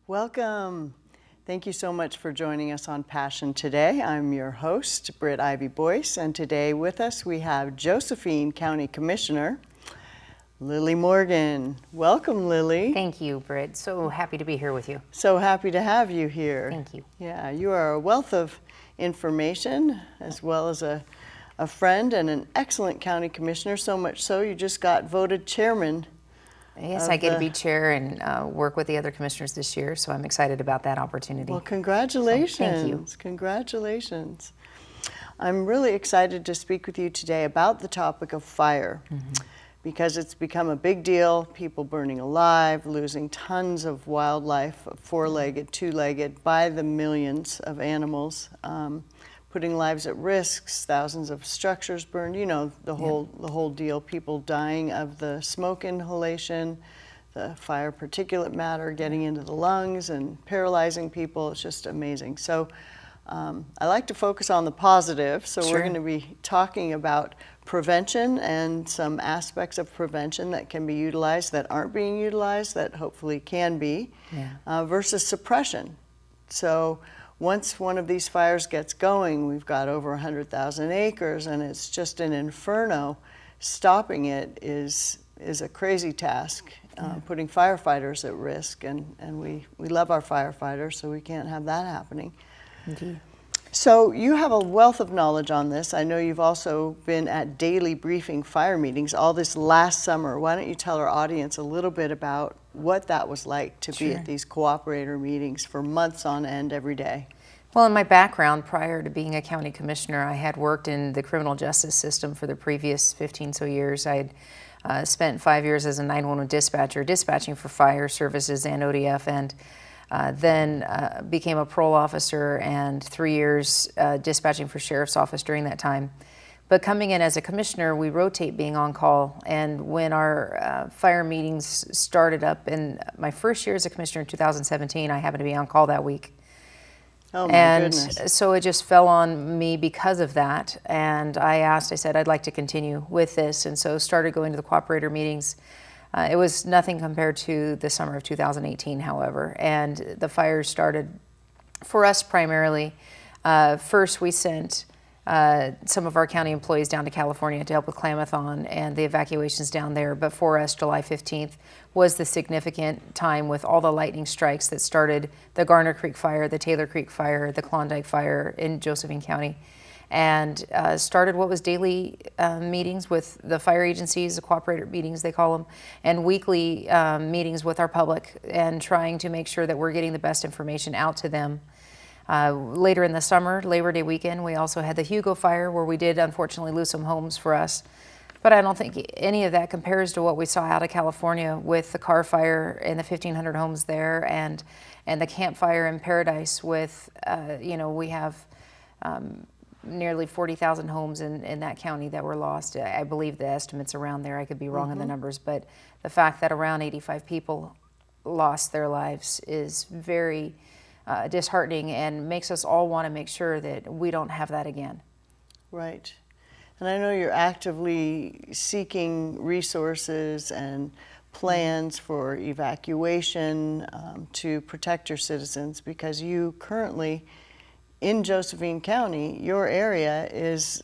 Welcome. Thank you so much for joining us on Passion today. I'm your host, Britt Boyce, and today with us we have Josephine County Commissioner Lily Morgan. Welcome, Lily. Thank you, Britt. So happy to be here with you. So happy to have you here. Thank you. Yeah, you are a wealth of information as well as a friend and an excellent county commissioner, so much so you just got voted chairman. Yes, I get to be chair and work with the other commissioners this year, so I'm excited about that opportunity. Well, congratulations. So, thank you. Congratulations. I'm really excited to speak with you today about the topic of fire because it's become a big deal. People burning alive, losing tons of wildlife, four-legged, two-legged, by the millions of animals, putting lives at risk, thousands of structures burned, you know, the whole deal, people dying of the smoke inhalation, the fire particulate matter getting into the lungs and paralyzing people. It's just amazing. So I like to focus on the positive, so we're going to be talking about prevention and some aspects of prevention that can be utilized that aren't being utilized that hopefully can be, versus suppression. So once one of these fires gets going, we've got over 100,000 acres and it's just an inferno. Stopping it is a crazy task, putting firefighters at risk, and we love our firefighters, so we can't have that happening. Indeed. So you have a wealth of knowledge on this. I know you've also been at daily briefing fire meetings all this last summer. Why don't you tell our audience a little bit about what that was like to be at these cooperator meetings for months on end every day? Well, in my background, prior to being a county commissioner, I had worked in the criminal justice system for the previous 15 so years. I had spent 5 years as a 911 dispatcher, dispatching for fire services and ODF, and then became a parole officer and 3 years dispatching for sheriff's office during that time. But coming in as a commissioner, we rotate being on call. And when our fire meetings started up in my first year as a commissioner in 2017, I happened to be on call that week. Oh my goodness. So it just fell on me because of that. And I said, I'd like to continue with this. And so started going to the cooperator meetings. It was nothing compared to the summer of 2018, however. And the fires started for us primarily. First, we sent some of our county employees down to California to help with Klamathon and the evacuations down there. But for us, July 15th was the significant time with all the lightning strikes that started the Garner Creek Fire, the Taylor Creek Fire, the Klondike Fire in Josephine County, and started what was daily meetings with the fire agencies, the cooperator meetings they call them, and weekly meetings with our public, and trying to make sure that we're getting the best information out to them. Later in the summer, Labor Day weekend, we also had the Hugo Fire, where we did unfortunately lose some homes for us. But I don't think any of that compares to what we saw out of California with the Carr Fire and the 1,500 homes there, and the Camp Fire in Paradise with, we have nearly 40,000 homes in that county that were lost. I believe the estimate's around there. I could be wrong in the numbers, but the fact that around 85 people lost their lives is very disheartening and makes us all want to make sure that we don't have that again. Right. And I know you're actively seeking resources and plans for evacuation to protect your citizens, because you currently, in Josephine County, your area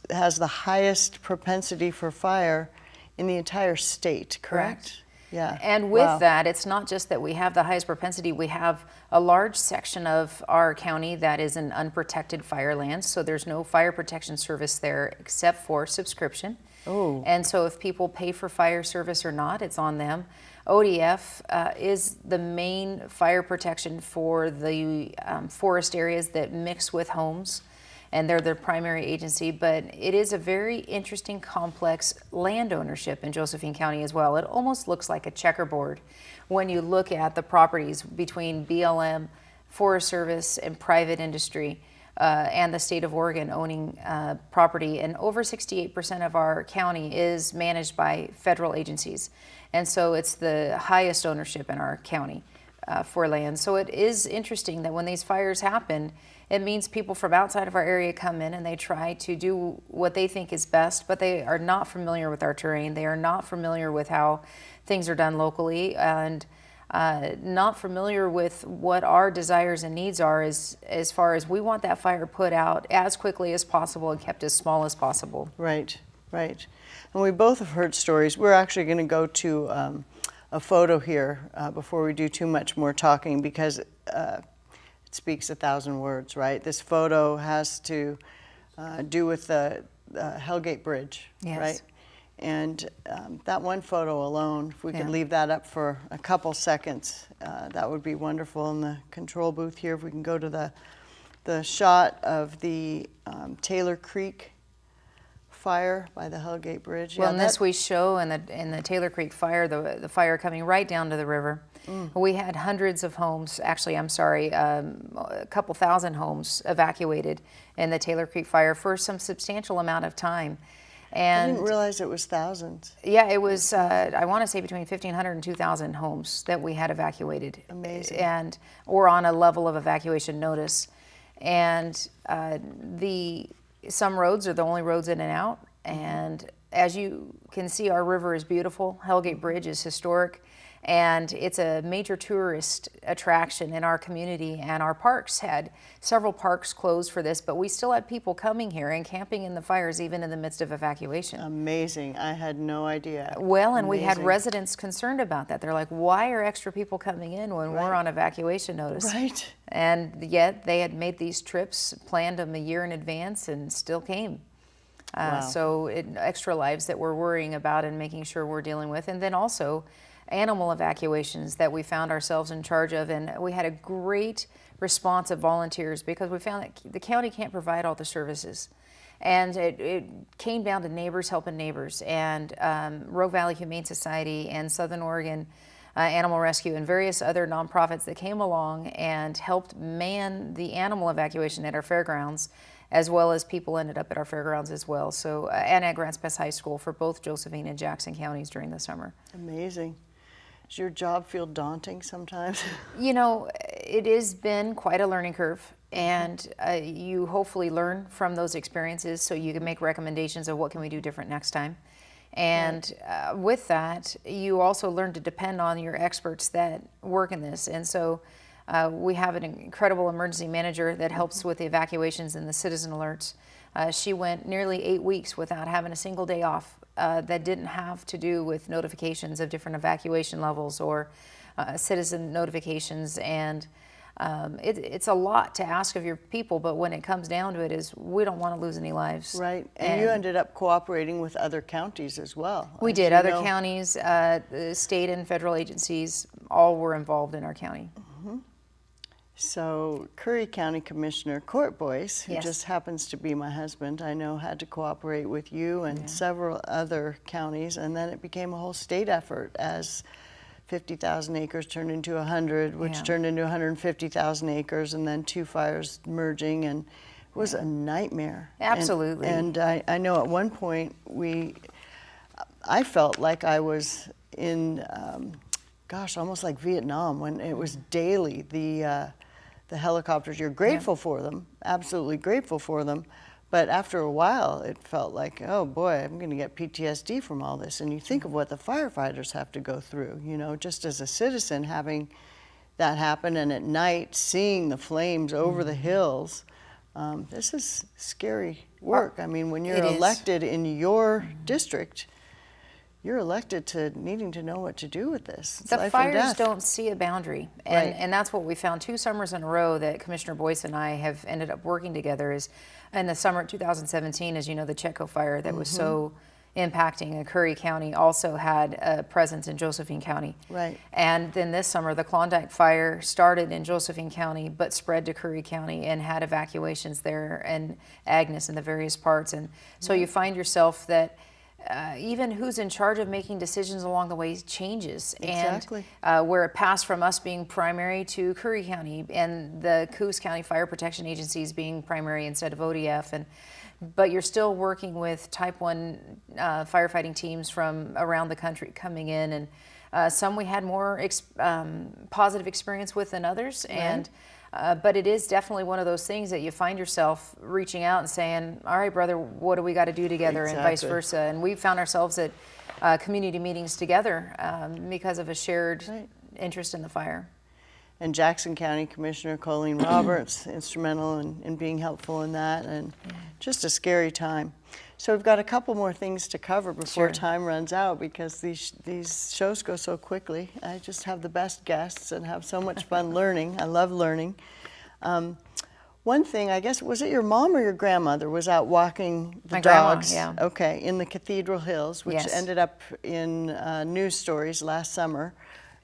has the highest propensity for fire in the entire state, correct? Yeah. And with that, it's not just that we have the highest propensity, we have a large section of our county that is an unprotected fire land, so there's no fire protection service there except for subscription. Oh. And so if people pay for fire service or not, it's on them. ODF is the main fire protection for the forest areas that mix with homes, and they're their primary agency, but it is a very interesting, complex land ownership in Josephine County as well. It almost looks like a checkerboard when you look at the properties between BLM, Forest Service, and private industry, and the state of Oregon owning property. And over 68% of our county is managed by federal agencies. And so it's the highest ownership in our county for land. So it is interesting that when these fires happen, it means people from outside of our area come in and they try to do what they think is best, but they are not familiar with our terrain. They are not familiar with how things are done locally. And not familiar with what our desires and needs are as far as we want that fire put out as quickly as possible and kept as small as possible. Right, right. And we both have heard stories. We're actually going to go to a photo here before we do too much more talking, because it speaks 1,000 words, right? This photo has to do with the Hellgate Bridge, Yes. right? And that one photo alone, if we could leave that up for a couple seconds, that would be wonderful. In the control booth here, if we can go to the shot of the Taylor Creek fire by the Hellgate Bridge. Well, in this we show in the Taylor Creek fire, the fire coming right down to the river. We had hundreds of homes, actually, I'm sorry, a couple thousand homes evacuated in the Taylor Creek fire for some substantial amount of time. And I didn't realize it was thousands. yeah, it was, I want to say between 1,500 and 2,000 homes that we had evacuated. Amazing. Or on a level of evacuation notice. And some roads are the only roads in and out. And as you can see, our river is beautiful. Hellgate Bridge is historic. And it's a major tourist attraction in our community, and our parks had several parks closed for this, but we still had people coming here and camping in the fires even in the midst of evacuation. Amazing. I had no idea. Well, and we had Amazing. residents concerned about that. They're like, why are extra people coming in when we're on evacuation notice? Right. And yet they had made these trips, planned them a year in advance, and still came. Wow. So extra lives that we're worrying about and making sure we're dealing with. And then also animal evacuations that we found ourselves in charge of. And we had a great response of volunteers because we found that the county can't provide all the services. And it came down to neighbors helping neighbors, and Rogue Valley Humane Society and Southern Oregon Animal Rescue and various other nonprofits that came along and helped man the animal evacuation at our fairgrounds, as well as people ended up at our fairgrounds as well. So, and at Grants Pass High School for both Josephine and Jackson counties during the summer. Amazing. Does your job feel daunting sometimes? You know, it has been quite a learning curve, and you hopefully learn from those experiences so you can make recommendations of what can we do different next time. And with that, you also learn to depend on your experts that work in this. And so we have an incredible emergency manager that helps with the evacuations and the citizen alerts. She went nearly 8 weeks without having a single day off that didn't have to do with notifications of different evacuation levels or citizen notifications. And it's a lot to ask of your people, but when it comes down to it is we don't want to lose any lives. Right, and you ended up cooperating with other counties as well. We did. Other counties, the state and federal agencies, all were involved in our county. So Curry County Commissioner Court Boyce, who Yes. just happens to be my husband, I know had to cooperate with you and several other counties, and then it became a whole state effort as 50,000 acres turned into 100, which turned into 150,000 acres, and then two fires merging, and it was a nightmare. Absolutely. And I know at one point I felt like I was in, gosh, almost like Vietnam, when it was daily, the helicopters. You're grateful for them, absolutely grateful for them, but after a while it felt like, oh boy, I'm going to get PTSD from all this. And you think of what the firefighters have to go through, you know, just as a citizen having that happen, and at night seeing the flames over the hills. This is scary work. I mean, when you're elected in your district, you're elected to needing to know what to do with this. It's The life and fires death. don't see a boundary, and that's what we found 2 summers in a row that Commissioner Boyce and I have ended up working together. Is in the summer of 2017, as you know, the Chetco fire that was so impacting Curry County also had a presence in Josephine County. Right. And then this summer, the Klondike fire started in Josephine County but spread to Curry County and had evacuations there, and Agnes and the various parts. And so you find yourself that even who's in charge of making decisions along the way changes. Exactly. And where it passed from us being primary to Curry County and the Coos County Fire Protection Agencies being primary instead of ODF. But you're still working with Type 1 firefighting teams from around the country coming in. And some we had more positive experience with than others. Right. And but it is definitely one of those things that you find yourself reaching out and saying, all right, brother, what do we got to do together, and vice versa. And we found ourselves at community meetings together because of a shared interest in the fire. And Jackson County Commissioner Colleen Roberts, instrumental in being helpful in that, and just a scary time. So we've got a couple more things to cover before time runs out, because these shows go so quickly. I just have the best guests and have so much fun learning. I love learning. One thing, I guess, was it your mom or your grandmother was out walking the dogs? Grandma, yeah. Okay, in the Cathedral Hills, which ended up in news stories last summer,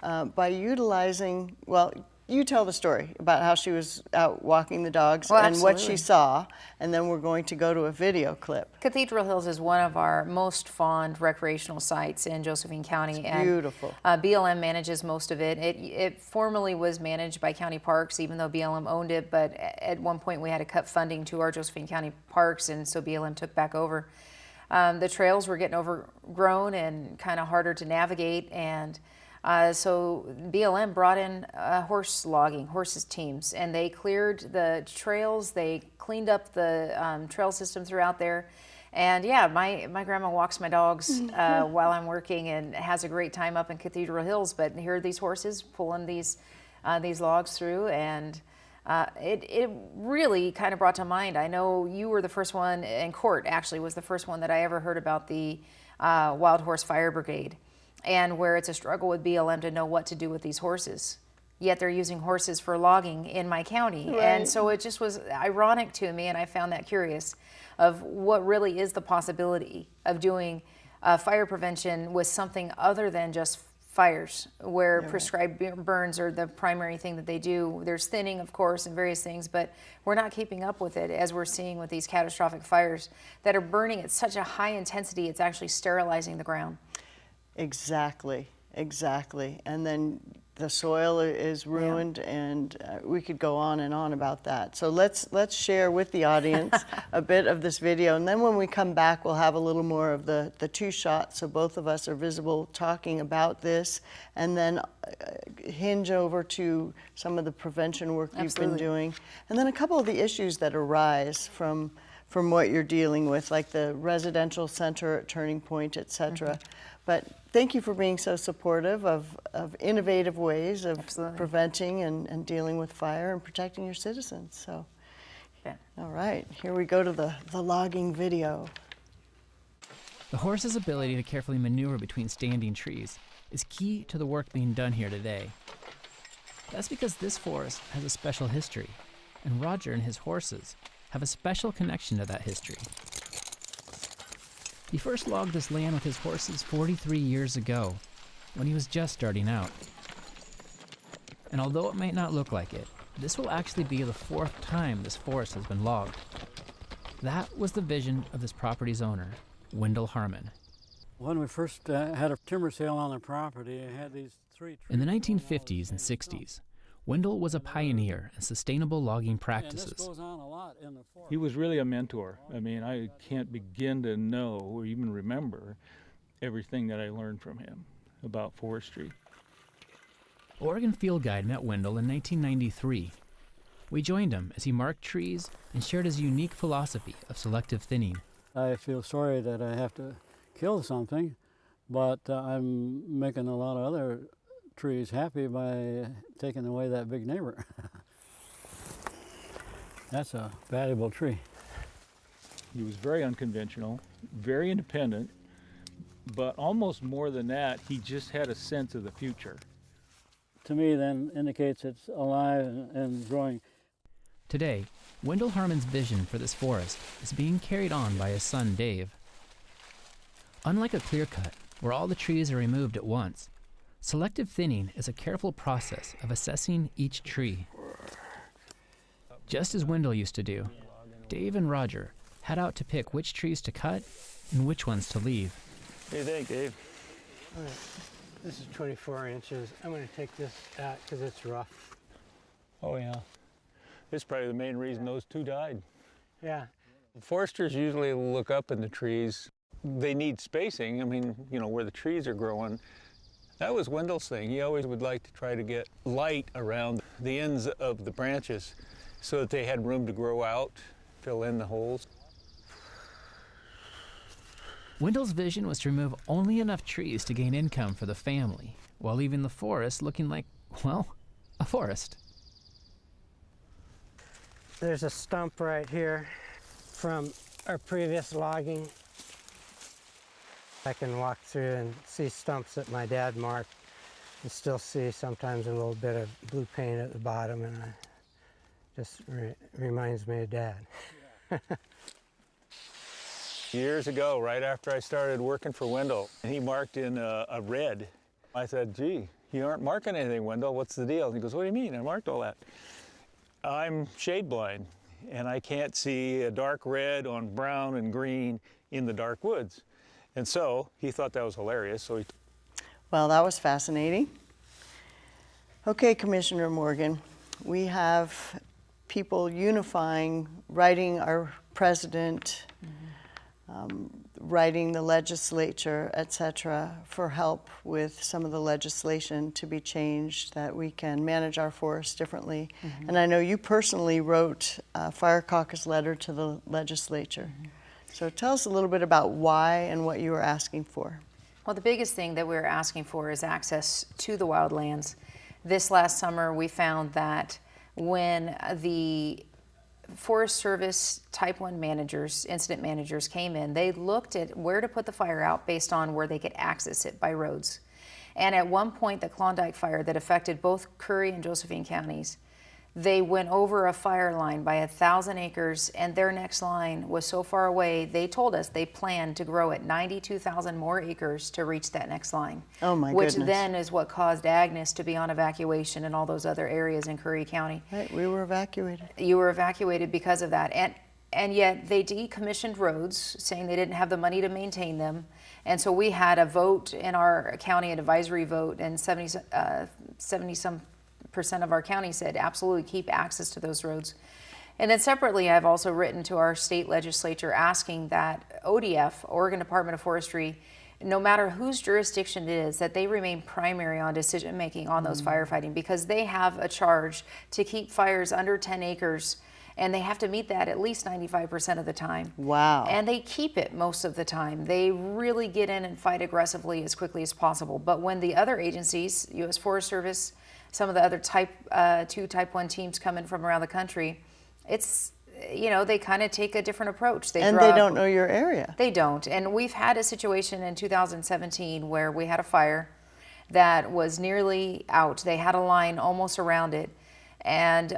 by utilizing, well, you tell the story about how she was out walking the dogs and what she saw, and then we're going to go to a video clip. Cathedral Hills is one of our most fond recreational sites in Josephine County. It's beautiful. And BLM manages most of it. It formerly was managed by county parks, even though BLM owned it, but at one point we had to cut funding to our Josephine County parks, and so BLM took back over. The trails were getting overgrown and kind of harder to navigate, and so BLM brought in horses teams, and they cleared the trails, they cleaned up the trail system throughout there. And yeah, my grandma walks my dogs while I'm working and has a great time up in Cathedral Hills, but here are these horses pulling these logs through, and it really kind of brought to mind. I know you were the first one, and Court actually was the first one that I ever heard about the Wild Horse Fire Brigade, and where it's a struggle with BLM to know what to do with these horses. Yet they're using horses for logging in my county. Right. And so it just was ironic to me, and I found that curious, of what really is the possibility of doing fire prevention with something other than just fires, where prescribed burns are the primary thing that they do. There's thinning, of course, and various things, but we're not keeping up with it, as we're seeing with these catastrophic fires that are burning at such a high intensity, it's actually sterilizing the ground. Exactly, exactly. And then the soil is ruined, and we could go on and on about that. So let's share with the audience a bit of this video, and then when we come back, we'll have a little more of the two shots, so both of us are visible talking about this, and then hinge over to some of the prevention work you've been doing, and then a couple of the issues that arise from what you're dealing with, like the residential center at Turning Point, et cetera. But thank you for being so supportive of innovative ways of preventing and dealing with fire and protecting your citizens. So, all right, here we go to the logging video. The horse's ability to carefully maneuver between standing trees is key to the work being done here today. That's because this forest has a special history, and Roger and his horses have a special connection to that history. He first logged this land with his horses 43 years ago, when he was just starting out. And although it might not look like it, this will actually be the 4th time this forest has been logged. That was the vision of this property's owner, Wendell Harmon. When we first had a timber sale on the property, I had these 3 trees. In the 1950s and 60s, Wendell was a pioneer in sustainable logging practices. This goes on a lot in the forest. He was really a mentor. I mean, I can't begin to know or even remember everything that I learned from him about forestry. Oregon Field Guide met Wendell in 1993. We joined him as he marked trees and shared his unique philosophy of selective thinning. I feel sorry that I have to kill something, but I'm making a lot of other trees happy by taking away that big neighbor. That's a valuable tree. He was very unconventional, very independent, but almost more than that, he just had a sense of the future. To me, then, indicates it's alive and growing. Today, Wendell Harmon's vision for this forest is being carried on by his son, Dave. Unlike a clear cut, where all the trees are removed at once, selective thinning is a careful process of assessing each tree. Just as Wendell used to do, Dave and Roger head out to pick which trees to cut and which ones to leave. What do you think, Dave? All right. This is 24 inches. I'm going to take this out because it's rough. Oh, yeah. This is probably the main reason those 2 died. Yeah. Foresters usually look up in the trees. They need spacing, I mean, you know, where the trees are growing. That was Wendell's thing. He always would like to try to get light around the ends of the branches so that they had room to grow out, fill in the holes. Wendell's vision was to remove only enough trees to gain income for the family, while leaving the forest looking like, well, a forest. There's a stump right here from our previous logging. I can walk through and see stumps that my dad marked and still see sometimes a little bit of blue paint at the bottom, and just reminds me of Dad. Years ago, right after I started working for Wendell, he marked in a red. I said, gee, you aren't marking anything, Wendell. What's the deal? He goes, what do you mean? I marked all that. I'm shade blind, and I can't see a dark red on brown and green in the dark woods. And so he thought that was hilarious. So Well, that was fascinating. Okay, Commissioner Morgan, we have people unifying, writing our president, writing the legislature, etc., for help with some of the legislation to be changed that we can manage our forests differently. And I know you personally wrote a Fire Caucus letter to the legislature. So tell us a little bit about why and what you were asking for. Well, the biggest thing that we're asking for is access to the wildlands. This last summer, we found that when the Forest Service Type 1 managers, incident managers came in, they looked at where to put the fire out based on where they could access it by roads. And at one point, the Klondike fire that affected both Curry and Josephine counties, they went over a fire line by 1,000 acres, and their next line was so far away, they told us they planned to grow it 92,000 more acres to reach that next line. Oh my Which goodness. then is what caused Agnes to be on evacuation and all those other areas in Curry County. Right, we were evacuated. You were evacuated because of that. And yet they decommissioned roads, saying they didn't have the money to maintain them. And so we had a vote in our county, an advisory vote, and 70-some% of our county said absolutely keep access to those roads. And then separately, I've also written to our state legislature asking that ODF, Oregon Department of Forestry, no matter whose jurisdiction it is, that they remain primary on decision making on those firefighting, because they have a charge to keep fires under 10 acres, and they have to meet that at least 95% of the time. Wow. And they keep it most of the time. They really get in and fight aggressively as quickly as possible. But when the other agencies, U.S. Forest Service, some of the other Type 2, Type 1 teams come in from around the country, it's, you know, they kind of take a different approach. And they don't know your area. They don't. And we've had a situation in 2017 where we had a fire that was nearly out. They had a line almost around it. And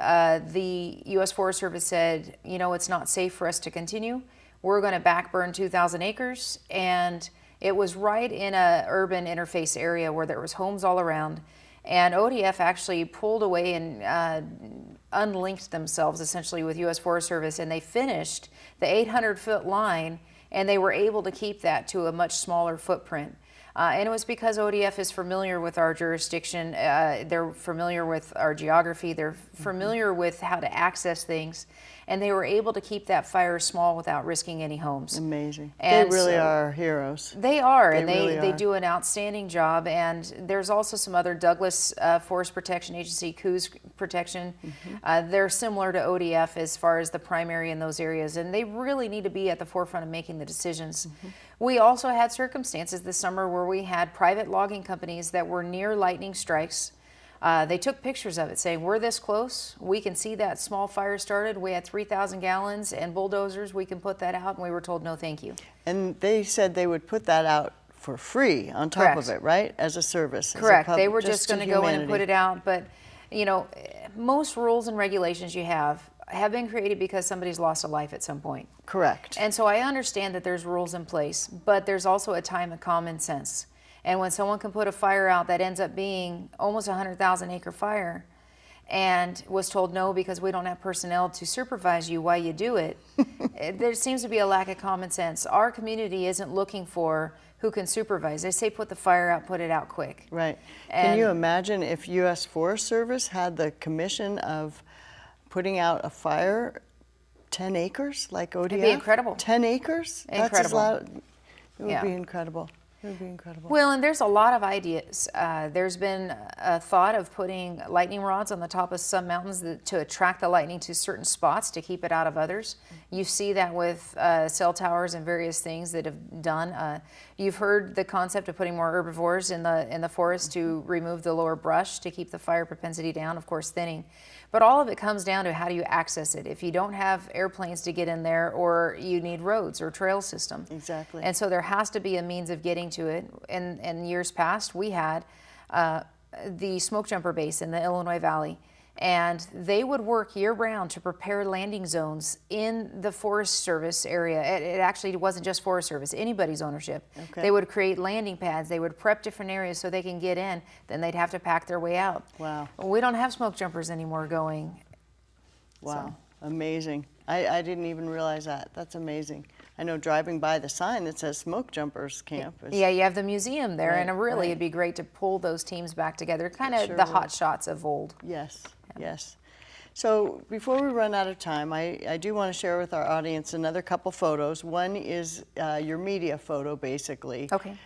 the U.S. Forest Service said, you know, it's not safe for us to continue. We're going to backburn 2,000 acres. And it was right in a urban interface area where there was homes all around. And ODF actually pulled away and unlinked themselves essentially with U.S. Forest Service, and they finished the 800-foot line, and they were able to keep that to a much smaller footprint. And it was because ODF is familiar with our jurisdiction, they're familiar with our geography, they're familiar with how to access things, and they were able to keep that fire small without risking any homes. Amazing. And they really so- are heroes. They are, They and really they are. do an outstanding job. And there's also some other Douglas Forest Protection Agency, Coos Protection. They're similar to ODF as far as the primary in those areas, and they really need to be at the forefront of making the decisions. We also had circumstances this summer where we had private logging companies that were near lightning strikes. They took pictures of it saying, we're this close, we can see that small fire started, we had 3,000 gallons and bulldozers, we can put that out, and we were told no thank you. And they said they would put that out for free on top of Correct. it, right? As a service. as a Correct. pub- They were just to going to go in and humanity. put it out. But, you know, most rules and regulations you have been created because somebody's lost a life at some point. Correct. And so I understand that there's rules in place, but there's also a time of common sense. And when someone can put a fire out that ends up being almost a 100,000 acre fire and was told no because we don't have personnel to supervise you while you do it, there seems to be a lack of common sense. Our community isn't looking for who can supervise. They say put the fire out, put it out quick. Right. Can And- you imagine if U.S. Forest Service had the commission of putting out a fire 10 acres like ODF? be incredible. 10 acres? That's as Incredible. loud. It would Yeah. be incredible. It would be incredible. Well, and there's a lot of ideas. There's been a thought of putting lightning rods on the top of some mountains to attract the lightning to certain spots to keep it out of others. You see that with cell towers and various things that have done. You've heard the concept of putting more herbivores in the forest to remove the lower brush to keep the fire propensity down, of course thinning. But all of it comes down to how do you access it. If you don't have airplanes to get in there, or you need roads or trail system. Exactly. And so there has to be a means of getting to it. In years past, we had the smoke jumper base in the Illinois Valley, and they would work year-round to prepare landing zones in the Forest Service area. It actually wasn't just Forest Service, anybody's ownership. Okay. They would create landing pads. They would prep different areas so they can get in. Then they'd have to pack their way out. Wow. We don't have smoke jumpers anymore going. Wow, amazing. I didn't even realize that. That's amazing. I know driving by the sign that says Smoke Jumpers Camp. Yeah, you have the museum there, and Right, really right. it'd be great to pull those teams back together, kind of Sure the would. hot shots of old. Yes, yes. So before we run out of time, I do want to share with our audience another couple photos. One is your media photo, basically. Okay.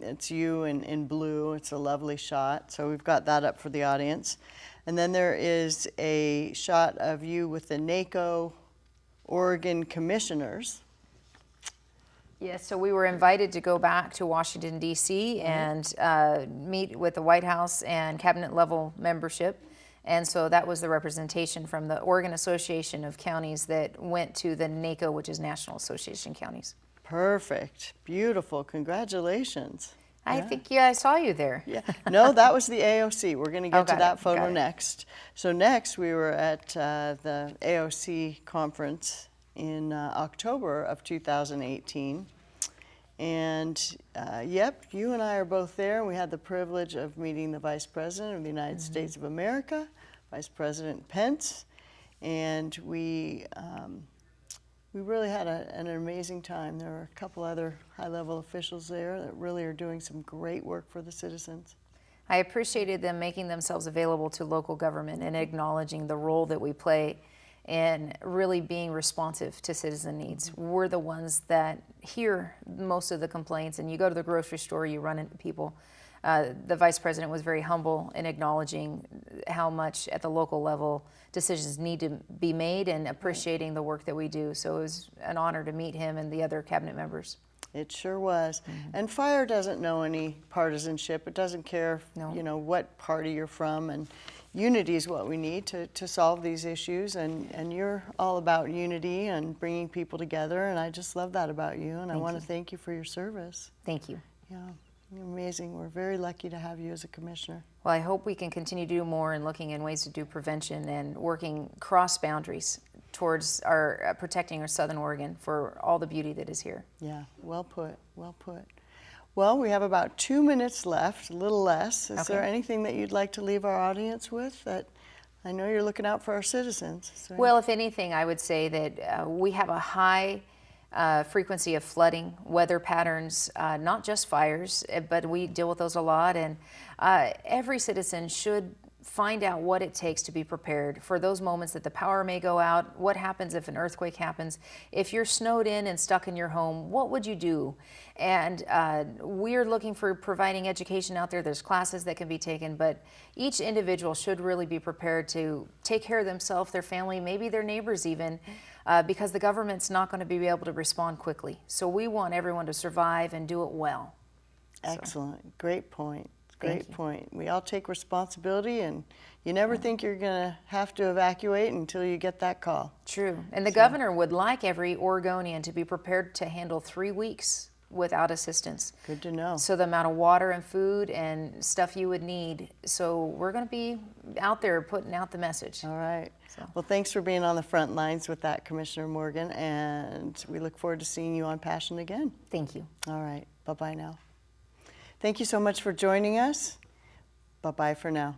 It's you in blue. It's a lovely shot. So we've got that up for the audience. And then there is a shot of you with the NACO Oregon commissioners. Yes, so we were invited to go back to Washington, D.C. and meet with the White House and cabinet level membership. And so that was the representation from the Oregon Association of Counties that went to the NACO, which is National Association of Counties. Perfect. Beautiful. Congratulations. I think, I saw you there. Yeah. No, that was the AOC. We're going to get Oh, to got that it, photo got it. next. So next we were at the AOC conference in October of 2018. And yep, you and I are both there. We had the privilege of meeting the Vice President of the United States of America, Vice President Pence, and we really had an amazing time. There were a couple other high-level officials there that really are doing some great work for the citizens. I appreciated them making themselves available to local government and acknowledging the role that we play in really being responsive to citizen needs. We're the ones that hear most of the complaints, and you go to the grocery store, you run into people. The Vice President was very humble in acknowledging how much at the local level decisions need to be made and appreciating the work that we do. So it was an honor to meet him and the other cabinet members. It sure was. And fire doesn't know any partisanship. It doesn't care, No. you know, what party you're from, and unity is what we need to solve these issues, and you're all about unity and bringing people together, and I just love that about you, and I want to thank you for your service. Thank you. Yeah, you're amazing. We're very lucky to have you as a commissioner. Well, I hope we can continue to do more in looking in ways to do prevention and working cross boundaries towards our protecting our Southern Oregon for all the beauty that is here. Yeah, well put, well put. Well, we have about 2 minutes left, a little less. Is there anything that you'd like to leave our audience with? That I know you're looking out for our citizens. Is there Well, if anything, I would say that we have a high frequency of flooding, weather patterns, not just fires, but we deal with those a lot. And every citizen should find out what it takes to be prepared for those moments that the power may go out. What happens if an earthquake happens? If you're snowed in and stuck in your home, what would you do? And we're looking for providing education out there. There's classes that can be taken, but each individual should really be prepared to take care of themselves, their family, maybe their neighbors even, because the government's not going to be able to respond quickly. So we want everyone to survive and do it well. Excellent. Great point. Great Thank you. point. We all take responsibility, and you never think you're going to have to evacuate until you get that call. True. And the governor would like every Oregonian to be prepared to handle 3 weeks without assistance. Good to know. So the amount of water and food and stuff you would need. So we're going to be out there putting out the message. All right. So. Well, thanks for being on the front lines with that, Commissioner Morgan, and we look forward to seeing you on Passion again. Thank you. All right. Bye-bye now. Thank you so much for joining us. Bye-bye for now.